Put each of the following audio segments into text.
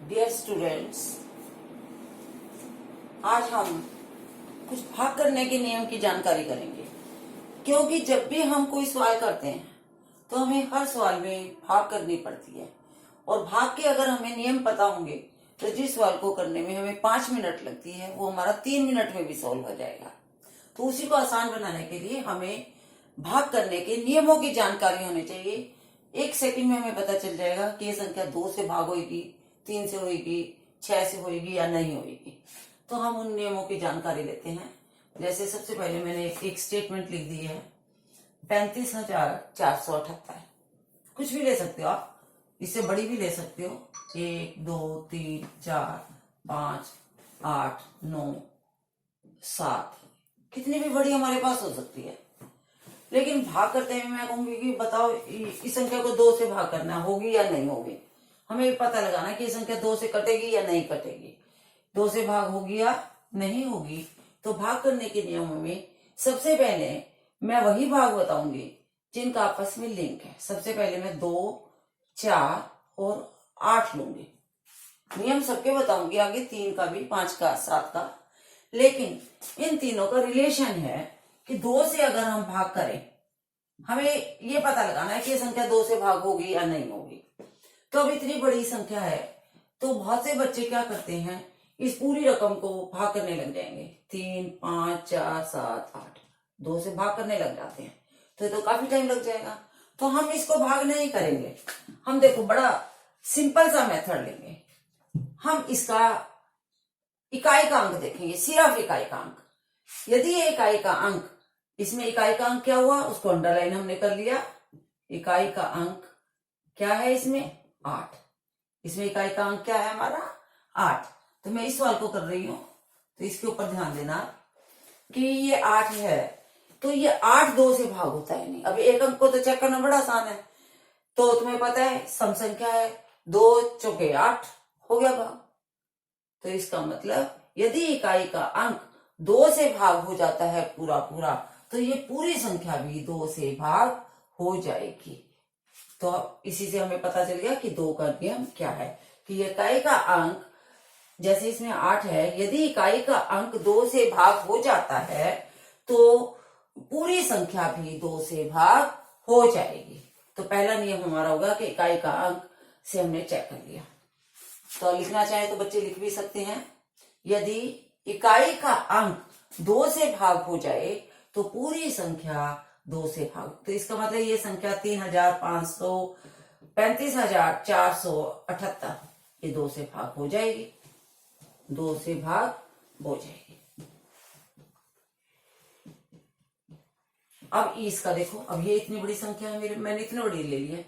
Dear students, आज हम कुछ भाग करने के नियम की जानकारी करेंगे। क्योंकि जब भी हम कोई सवाल करते हैं तो हमें हर सवाल में भाग करनी पड़ती है, और भाग के अगर हमें नियम पता होंगे तो जिस सवाल को करने में हमें 5 मिनट लगती है वो हमारा 3 मिनट में भी सॉल्व हो जाएगा। तो उसी को आसान बनाने के लिए हमें भाग करने के नियमों की जानकारी होनी चाहिए। 1 सेकंड में हमें पता चल जाएगा कि ये संख्या 2 से भाग होगी, 3 से होगी, 6 से होगी या नहीं होगी। तो हम उन नियमों की जानकारी लेते हैं। जैसे सबसे पहले मैंने एक स्टेटमेंट लिख दी है, 35,478। कुछ भी ले सकते हो आप, इससे बड़ी भी ले सकते हो, 1 2 3 4 5 8 9 7, कितनी भी बड़ी हमारे पास हो सकती है। लेकिन भाग करते हुए मैं कहूंगी कि बताओ इस संख्या को 2 से भाग करना होगी या नहीं होगी। हमें पता लगाना कि ये संख्या 2 से कटेगी या नहीं कटेगी, 2 से भाग होगी या नहीं होगी। तो भाग करने के नियमों में सबसे पहले मैं वही भाग बताऊंगी जिनका आपस में लिंक है। सबसे पहले मैं 2, 4 और 8 लूंगी। नियम सबके बताऊंगी, आगे 3 का भी, 5 का, 7 का। लेकिन इन तीनों का रिलेशन है कि 2 से अगर हम भाग करें, हमें ये पता लगाना है कि ये संख्या 2 से भाग होगी या नहीं होगी। तो अब इतनी बड़ी संख्या है तो बहुत से बच्चे क्या करते हैं, इस पूरी रकम को भाग करने लग जाएंगे। 3 5 4 7 8, 2 से भाग करने लग जाते हैं। तो ये तो काफी टाइम लग जाएगा। तो हम इसको भाग नहीं करेंगे। हम देखो बड़ा सिंपल सा मेथड लेंगे। हम इसका इकाई का अंक देखेंगे, सिर्फ इकाई का अंक। यदि ये इकाई का अंक, इसमें इकाई का अंक क्या हुआ उसको अंडरलाइन हमने कर लिया। इकाई का अंक क्या है इसमें, 8। इसमें इकाई का अंक क्या है हमारा, 8। तो मैं इस सवाल को कर रही हूं, तो इसके ऊपर ध्यान देना कि ये 8 है। तो ये 8 2 से भाग होता है नहीं। अब एक अंक को तो चेक करना बड़ा आसान है। तो तुम्हें पता है सम संख्या है, 2 चौके 8 हो गया भाग। तो इसका मतलब यदि इकाई का अंक 2 से भाग हो जाता है पूरा पूरा, तो ये पूरी संख्या भी 2 से भाग हो जाएगी। तो इसी से हमें पता चल गया कि 2 का नियम क्या है, कि इकाई का अंक, जैसे इसमें 8 है, यदि इकाई का अंक 2 से भाग हो जाता है तो पूरी संख्या भी 2 से भाग हो जाएगी। तो पहला नियम हमारा होगा कि इकाई का अंक से हमने चेक कर लिया। तो लिखना चाहे तो बच्चे लिख भी सकते हैं, यदि इकाई का अंक 2 से भाग हो जाए तो पूरी संख्या 2 से भाग। तो इसका मतलब ये संख्या 35,478 ये 2 से भाग हो जाएगी, 2 से भाग हो जाएगी। अब इसका देखो, अब ये इतनी बड़ी संख्या है, मैंने इतनी बड़ी ले ली है।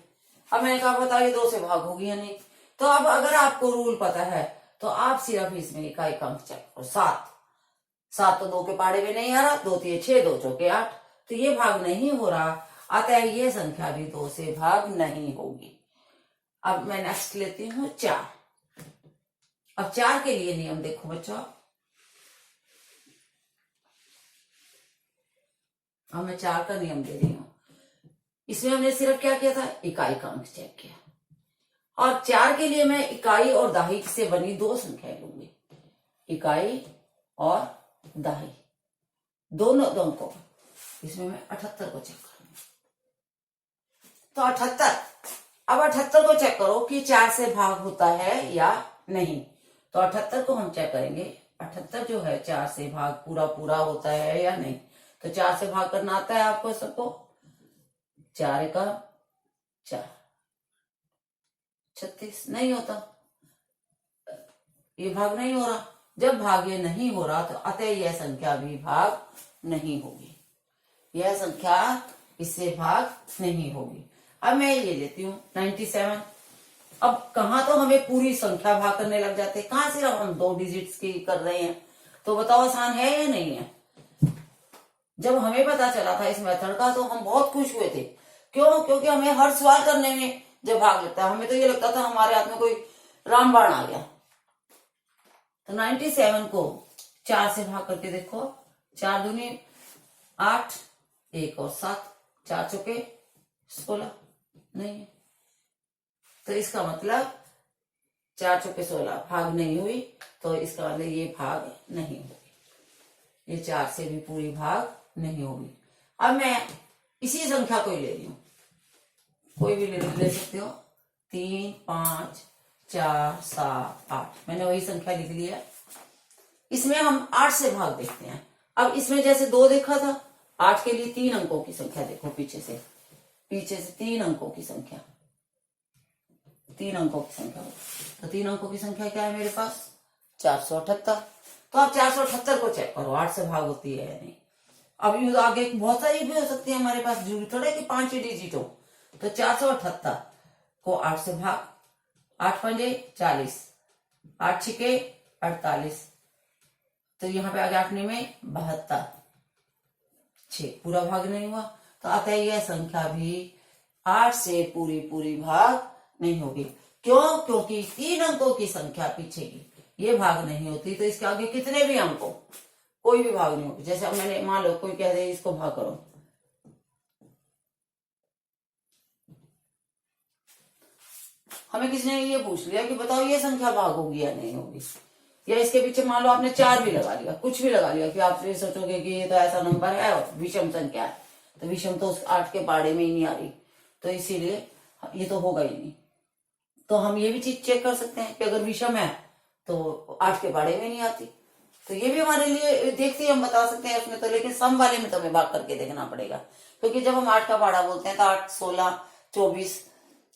अब मैंने कहा बता ये 2 से भाग होगी या नहीं। तो अब अगर आपको रूल पता है तो आप सिर्फ इसमें इकाई का अंक चेक करो। 7 तो 2 के पाड़े में नहीं आ रहा, 2 3 6, 2 चौके 8, तो ये भाग नहीं हो रहा, अतः ये संख्या भी 2 से भाग नहीं होगी। अब मैं नेक्स्ट लेती हूं 4। अब 4 के लिए नियम देखो बच्चों। अब मैं 4 का नियम दे रही हूं। इसमें हमने सिर्फ क्या किया था, इकाई का अंक चेक किया। और 4 के लिए मैं इकाई और दहाई से बनी 2 संख्याएं लूंगी, इकाई और दहाई दोनों अंकों। इसमें मैं 78 को चेक करूंगी। तो 78, अब 78 को चेक करो कि 4 से भाग होता है या नहीं। तो 78 को हम चेक करेंगे, 78 जो है 4 से भाग पूरा पूरा होता है या नहीं। तो 4 से भाग करना आता है आपको सबको, 4 का 4, 36 नहीं होता, ये भाग नहीं हो रहा। जब भाग ये नहीं हो रहा तो अतः यह संख्या भी भाग नहीं होगी, यह संख्या इससे भाग नहीं होगी। अब मैं ये लेती हूँ 97। अब कहाँ तो हमें पूरी संख्या भाग करने लग जाते, कहाँ सिर्फ हम 2 डिजिट्स की कर रहे हैं। तो बताओ आसान है या नहीं है। जब हमें पता चला था इस मेथड का तो हम बहुत खुश हुए थे। क्यों, क्योंकि हमें हर सवाल करने में जब भाग लगता है, हमें तो ये लगता था हमारे हाथ में कोई रामबाण आ गया। तो 97 को 4 से भाग करके देखो, 4 दूनी 8, 1 और 7, 4 चौके 16 नहीं है। तो इसका मतलब 4 चौके 16 भाग नहीं हुई, तो इसका मतलब ये भाग नहीं होगी, ये 4 से भी पूरी भाग नहीं होगी। अब मैं इसी संख्या को ही ले रही हूं, कोई भी ले सकते हो, 3 5 4 7 8, मैंने वही संख्या लिख ली है। इसमें हम 8 से भाग देखते हैं। अब इसमें जैसे 2 देखा था, 8 के लिए 3 अंकों की संख्या देखो, पीछे से 3 अंकों की संख्या, 3 अंकों की संख्या। तो 3 अंकों की संख्या क्या है मेरे पास, 478। तो आप 478 को चेक करो, 8 से भाग होती है या नहीं। अब ये आगे बहुत सारी भी हो सकती है हमारे पास, जरूरी थोड़ा कि 5 ही डिजिट हो। तो 478 को 8 से भाग, 8 पंजे 40, 8 छिके 48, तो यहाँ पे आगे 8 में 72, 6 पूरा भाग नहीं हुआ। तो आता है यह संख्या भी 8 से पूरी भाग नहीं होगी। क्यों? क्योंकि 3 अंकों की संख्या पीछे की ये भाग नहीं होती, तो इसके आगे कितने भी अंकों कोई भी भाग नहीं होगी। जैसे अब मैंने मान लो कोई कह दे इसको भाग करो, हमें किसी ने ये पूछ लिया कि बताओ ये संख्या भाग होगी या नहीं होगी, या इसके पीछे मान लो आपने 4 भी लगा लिया, कुछ भी लगा लिया, कि आप ये सोचोगे कि ये तो ऐसा नंबर है विषम संख्या है, तो विषम तो उस 8 के पाड़े में ही नहीं आ रही, तो इसीलिए ये तो होगा ही नहीं। तो हम ये भी चीज चेक कर सकते हैं कि अगर विषम है तो 8 के पाड़े में नहीं आती, तो ये भी हमारे लिए देखते ही हम बता सकते हैं उसमें तो। लेकिन सम वाले में तो हमें भाग करके देखना पड़ेगा, क्योंकि जब हम 8 का पाड़ा बोलते हैं तो 8 16 24,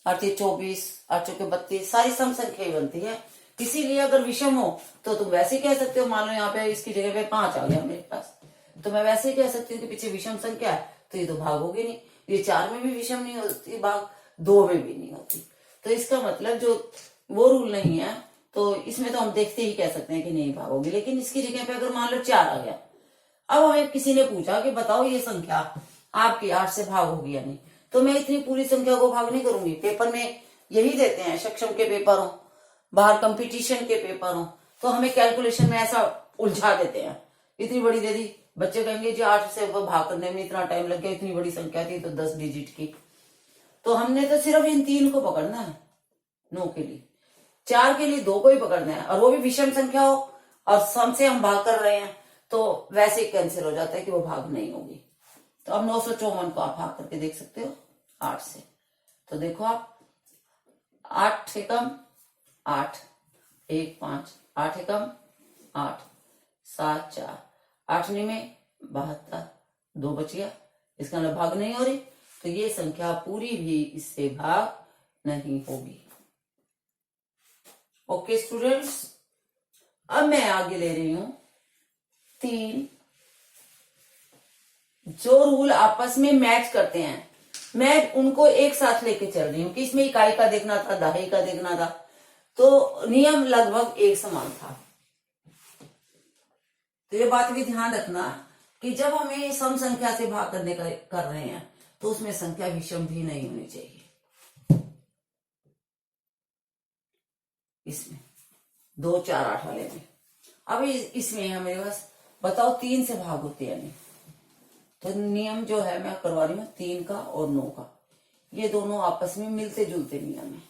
8 24, 8 चौके 32, सारी सम संख्या ही बनती है। इसीलिए अगर विषम हो तो तुम वैसे ही कह सकते हो, मान लो यहाँ पे इसकी जगह पे 5 आ गया मेरे पास, तो मैं वैसे ही कह सकती हूँ कि पीछे विषम संख्या है, तो ये तो भाग होगी नहीं। ये 4 में भी विषम नहीं होती भाग, 2 में भी नहीं होती, तो इसका मतलब जो वो रूल नहीं है, तो इसमें तो हम देखते ही कह सकते हैं कि नहीं भाग होगी। लेकिन इसकी जगह पे अगर मान लो 4 आ गया, अब हमें किसी ने पूछा कि बताओ ये संख्या आपकी 8 से भाग होगी या नहीं, तो मैं इतनी पूरी संख्या को भाग नहीं करूंगी। पेपर में यही देते हैं, सक्षम के पेपर हो, बाहर कंपटीशन के पेपर हो, तो हमें कैलकुलेशन में ऐसा उलझा देते हैं, इतनी बड़ी दे दी, बच्चे कहेंगे जी 8 से भाग करने में इतना टाइम लग गया, इतनी बड़ी संख्या थी तो 10 डिजिट की। तो हमने तो सिर्फ इन 3 को पकड़ना है, 9 के लिए, 4 के लिए 2 को ही पकड़ना है, और वो भी विषम संख्या हो और सम से हम भाग कर रहे हैं, तो वैसे ही कैंसिल हो जाता है कि वो भाग नहीं होगी। तो अब 954 को आप भाग करके देख सकते हो 8 से। तो देखो आप, 8 से कम 8, 1 5, 8 एकम 8, 7 4, 8 में 72, 2 बच गया, इसका मतलब भाग नहीं हो रही, तो ये संख्या पूरी भी इससे भाग नहीं होगी। ओके स्टूडेंट्स, अब मैं आगे ले रही हूं 3 जो रूल आपस में मैच करते हैं, मैं उनको एक साथ लेके चल रही हूं कि इसमें इकाई का देखना था, दहाई का देखना था, तो नियम लगभग एक समान था। तो ये बात भी ध्यान रखना कि जब हमें सम संख्या से भाग करने कर रहे हैं तो उसमें संख्या विषम भी नहीं होनी चाहिए। इसमें 2 4 8 वाले में, अब इसमें हमारे पास बताओ 3 से भाग होते हैं नहीं, तो नियम जो है मैं करवा रही हूँ 3 का और 9 का, ये दोनों आपस में मिलते जुलते नियम है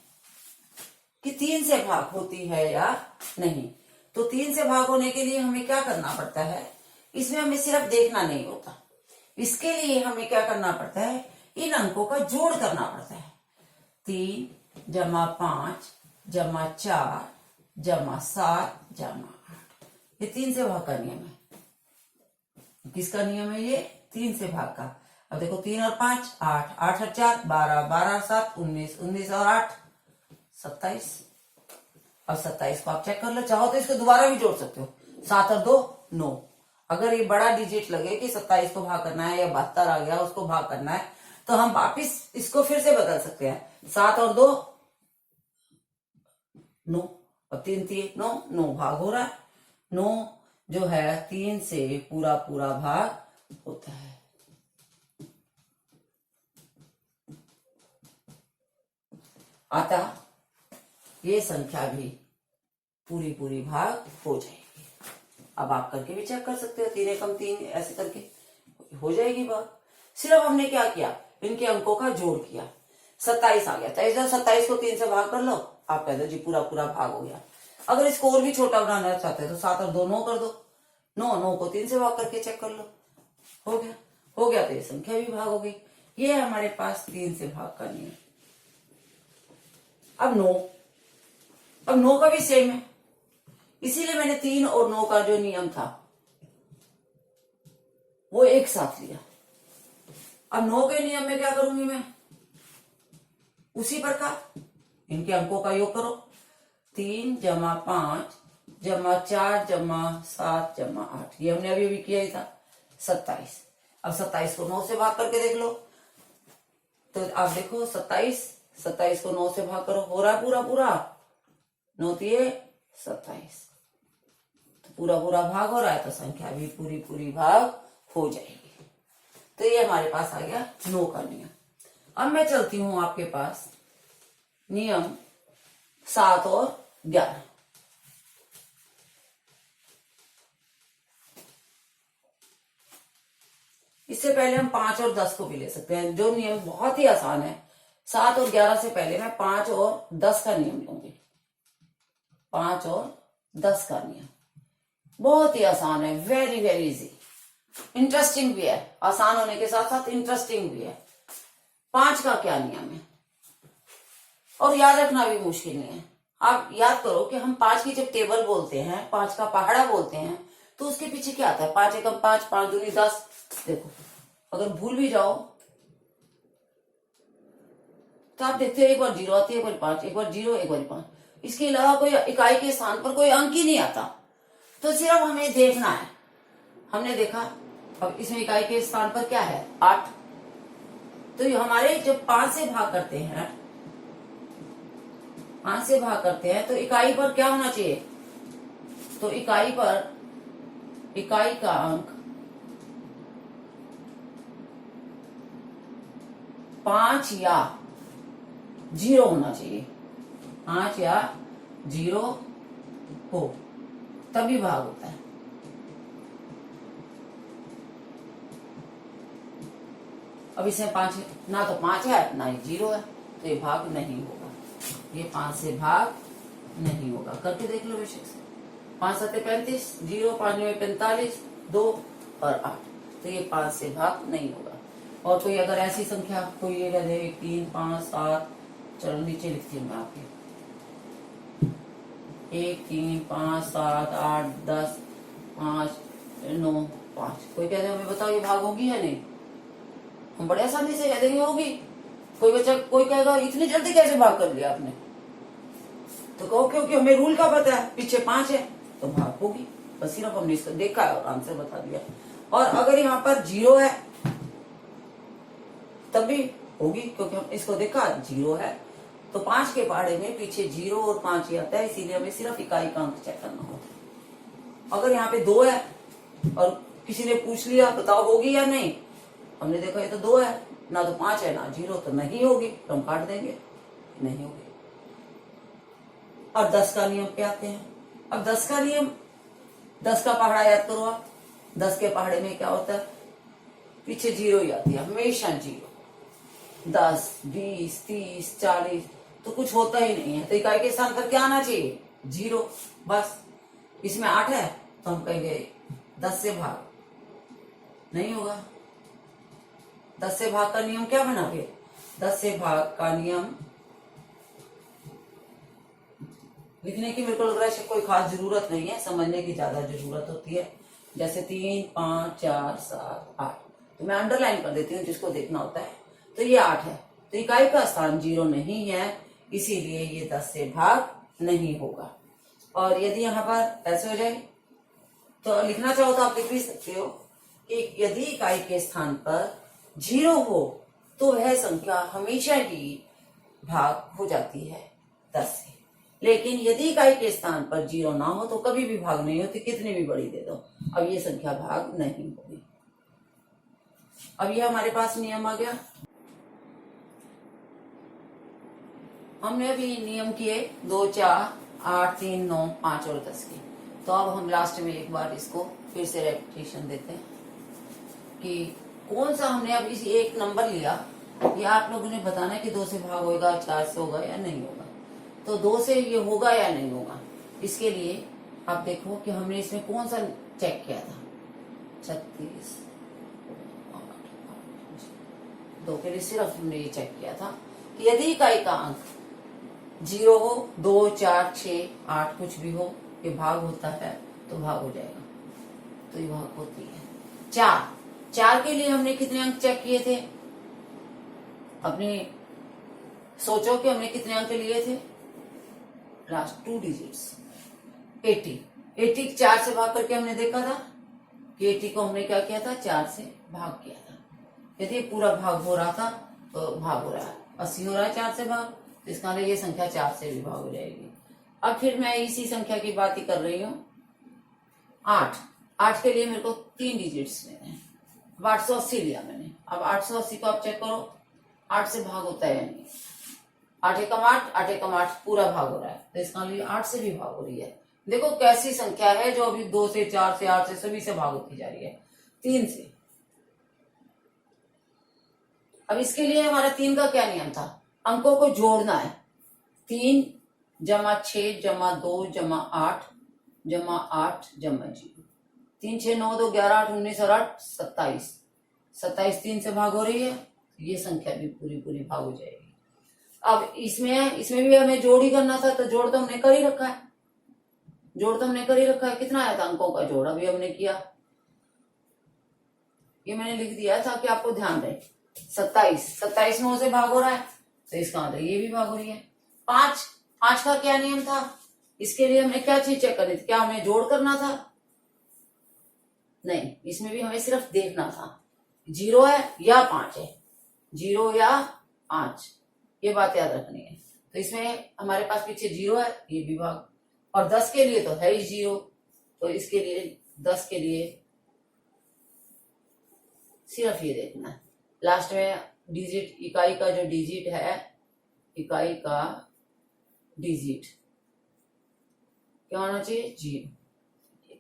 कि 3 से भाग होती है या नहीं। तो 3 से भाग होने के लिए हमें क्या करना पड़ता है, इसमें हमें सिर्फ देखना नहीं होता, इसके लिए हमें क्या करना पड़ता है, इन अंकों का जोड़ करना पड़ता है। 3 जमा 5 जमा 4 जमा 7 जमा 8, ये 3 से भाग का नियम है। किसका नियम है ये? 3 से भाग का। अब देखो 3 और 5 8, 8 और 4 12, 12 और 7 19, 19 और 8 27। अब 27 को आप चेक कर लो, चाहो तो इसको दोबारा भी जोड़ सकते हो, 7 और 2 9। अगर ये बड़ा डिजिट लगे कि 27 को भाग करना है या 72 आ गया उसको भाग करना है, तो हम वापिस इसको फिर से बदल सकते हैं, 7 और 2 9 और 3 3 9, 9 भाग हो रहा है। 9 जो है 3 से पूरा पूरा भाग होता है। अतः ये संख्या भी पूरी पूरी भाग हो जाएगी। अब आप करके भी चेक कर सकते हो, 3 एकम 3 ऐसे करके हो जाएगी भाग। सिर्फ हमने क्या किया, इनके अंकों का जोड़ किया। 27 आ गया। तो 27 को 3 से भाग कर लो, आप कह दो जी पूरा पूरा भाग हो गया। अगर इसको और भी छोटा बनाना चाहते हैं तो 7 और 2 9 कर दो, 9 को 3 से भाग करके चेक कर लो, हो गया। हो गया तो ये संख्या भी भाग हो गई। ये है हमारे पास 3 से भाग का नियम। अब 9 का भी सेम है, इसीलिए मैंने 3 और 9 का जो नियम था वो एक साथ लिया। अब 9 के नियम में क्या करूंगी मैं, उसी प्रकार इनके अंकों का योग करो, 3 जमा 5 जमा 4 जमा 7 जमा 8, ये हमने अभी अभी किया ही था, 27। अब 27 को 9 से भाग करके देख लो, तो आप देखो 27 को 9 से भाग करो, हो रहा है पूरा पूरा, 9 तिये 27, तो पूरा पूरा भाग हो रहा है, तो संख्या भी पूरी पूरी भाग हो जाएगी। तो ये हमारे पास आ गया 9 का नियम। अब मैं चलती हूं आपके पास नियम 7 और 11। इससे पहले हम 5 और 10 को भी ले सकते हैं, जो नियम बहुत ही आसान है। 7 और 11 से पहले मैं 5 और 10 का नियम लूंगी। 5 और 10 का नियम बहुत ही आसान है, वेरी वेरी इजी, इंटरेस्टिंग भी है, आसान होने के साथ साथ इंटरेस्टिंग भी है। 5 का क्या नियम है और याद रखना भी मुश्किल नहीं है। आप याद करो कि हम 5 की जब टेबल बोलते हैं, 5 का पहाड़ा बोलते हैं, तो उसके पीछे क्या आता है, 5 एकम 5, 5 दूनी 10। देखो अगर भूल भी जाओ तो आप देखते हो एक बार 0 आती है, एक बार 5, एक बार 0, एक बार 5, इसके अलावा कोई इकाई के स्थान पर कोई अंक ही नहीं आता। तो सिर्फ हमें देखना है, हमने देखा अब इसमें इकाई के स्थान पर क्या है 8, तो ये हमारे जब 5 से भाग करते हैं, 5 से भाग करते हैं तो इकाई पर क्या होना चाहिए, तो इकाई पर इकाई का अंक 5 या 0 होना चाहिए, 5 या 0 हो तभी भाग होता है। अब इसमें 5 ना तो 5 है ना ही 0 है, तो ये भाग नहीं होगा, ये 5 से भाग नहीं होगा। करके देख लो बेशक से, 5 7 35, 0 5 9 45, 2 और 8, तो ये 5 से भाग नहीं होगा। और कोई अगर ऐसी संख्या कोई ये रहे 3 5 7, चलो नीचे लिखती हूँ मैं आपके, 1 3 5 7 8 10 5 9 5, कोई कहते हमें बताओ ये भाग होगी या नहीं, हम बड़े आसानी से कह देंगे होगी। कोई बच्चा कोई कहेगा इतनी जल्दी कैसे भाग कर लिया आपने, तो कहो क्योंकि हमें रूल का पता है, पीछे 5 है तो भाग होगी, बस सिर्फ हमने इसको देखा है और आंसर बता दिया। और अगर यहाँ पर 0 है तब भी होगी, क्योंकि हम इसको देखा 0 है, तो 5 के पहाड़े में पीछे 0 और 5 ही आता है, इसीलिए हमें सिर्फ इकाई का अंक चेक करना होता है। अगर यहाँ पे 2 है और किसी ने पूछ लिया बताओ होगी या नहीं, हमने देखा ये तो 2 है, ना तो 5 है ना 0, तो नहीं होगी, तो हम काट देंगे, नहीं होगी। और 10 का नियम पे आते हैं। अब 10 का नियम, 10 का पहाड़ा याद करो आप, 10 के पहाड़े में क्या होता है, पीछे 0 ही आती है, हमेशा 0। 10 20 30 40 तो कुछ होता ही नहीं है, तो इकाई के स्थान पर क्या आना चाहिए 0, बस। इसमें 8 है तो हम कहेंगे 10 से भाग, नहीं होगा। 10 से भाग का नियम क्या बना फिर, 10 से भाग का नियम लिखने की मेरे को लग रहा है कोई खास जरूरत नहीं है, समझने की ज्यादा जरूरत होती है। जैसे 3 5 4 7 8, तो मैं अंडरलाइन कर देती हूँ जिसको देखना होता है। तो ये 8 है, तो इकाई का स्थान 0 नहीं है, इसीलिए ये 10 से भाग नहीं होगा। और यदि यहाँ पर ऐसे हो जाए तो लिखना चाहो तो आप लिख भी सकते हो कि यदि इकाई के स्थान पर 0 हो तो वह संख्या हमेशा ही भाग हो जाती है 10 से। लेकिन यदि इकाई के स्थान पर 0 ना हो तो कभी भी भाग नहीं होती, कितनी भी बड़ी दे दो, अब ये संख्या भाग नहीं होगी। अब ये हमारे पास नियम आ गया। हमने अभी नियम किए 2 4 8 3 9 5 और 10 की, तो अब हम लास्ट में एक बार इसको फिर से रेपिटेशन देते हैं कि कौन सा हमने अब इस एक नंबर लिया ये आप लोगों ने बताना है कि 2 से भाग होगा, 4 से होगा या नहीं होगा। तो 2 से ये होगा या नहीं होगा, इसके लिए आप देखो कि हमने इसमें कौन सा चेक किया था। 36 2 के लिए सिर्फ हमने ये चेक किया था कि यदि इकाई का अंक 0 हो, 2, 4, 6, 8 कुछ भी हो, ये भाग होता है तो भाग हो जाएगा। तो ये भाग होती है। 4 के लिए हमने कितने अंक चेक किए थे? अपने सोचो कि हमने कितने अंक लिए थे? Last 2 digits. 80 4 से भाग करके हमने देखा था कि 80 को हमने क्या किया था? 4 से भाग किया था। यदि पूरा भाग हो रहा था तो भाग हो रहा है, 80 हो रहा है 4 से भाग, तो इसका मतलब ये संख्या 4 से भी भाग हो जाएगी। अब फिर मैं इसी संख्या की बात ही कर रही हूँ। 8 के लिए मेरे को 3 डिजिट्स लेने हैं। अब 880 लिया मैंने। अब 880 को आप चेक करो, 8 से भाग होता है या नहीं? 8 एकम 8, 8 एकम 8 पूरा भाग हो रहा है, तो इसका लिए 8 से भी भाग हो रही है। देखो कैसी संख्या है जो अभी 2 से 4 से 8 से सभी से भाग होती जा रही है, 3 से। अब इसके लिए हमारा 3 का क्या नियम था? अंकों को जोड़ना है। 3 जमा 6 जमा 2 जमा 8 जमा 8 जमा 0। 3 6 9 2 11 8 19 और 8 27। 27 3 से भाग हो रही है, ये संख्या भी पूरी भाग हो जाएगी। अब इसमें भी हमें जोड़ ही करना था, तो जोड़ तो हमने कर ही रखा है। कितना आया था अंकों का जोड़? अभी हमने किया, ये मैंने लिख दिया था कि आपको ध्यान रहे। 27 9 से भाग हो रहा है, तो इसका मतलब ये भी भाग हो रही है। 5 का क्या नियम था? इसके लिए हमने क्या चीज चेक करनी थी? क्या हमें जोड़ करना था? नहीं, इसमें भी हमें सिर्फ देखना था 0 है या 5 है, 0 या 5, ये बात याद रखनी है। तो इसमें हमारे पास पीछे 0 है, ये भी भाग, और 10 के लिए तो है ही 0, तो इसके लिए 10 के लिए सिर्फ ये देखना है। लास्ट में डिजिट, इकाई का जो डिजिट है, इकाई का डिजिट क्या होना चाहिए? 0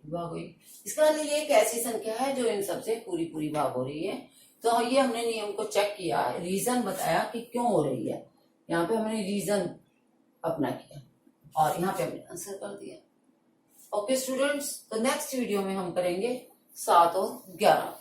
भाग हुई। इसका मतलब ये एक ऐसी संख्या है जो इन सबसे पूरी भाग हो रही है। तो ये हमने नियम को चेक किया, रीजन बताया कि क्यों हो रही है। यहाँ पे हमने रीजन अपना किया और यहाँ पे हमने आंसर कर दिया। ओके स्टूडेंट्स, तो नेक्स्ट वीडियो में हम करेंगे 7 और 11।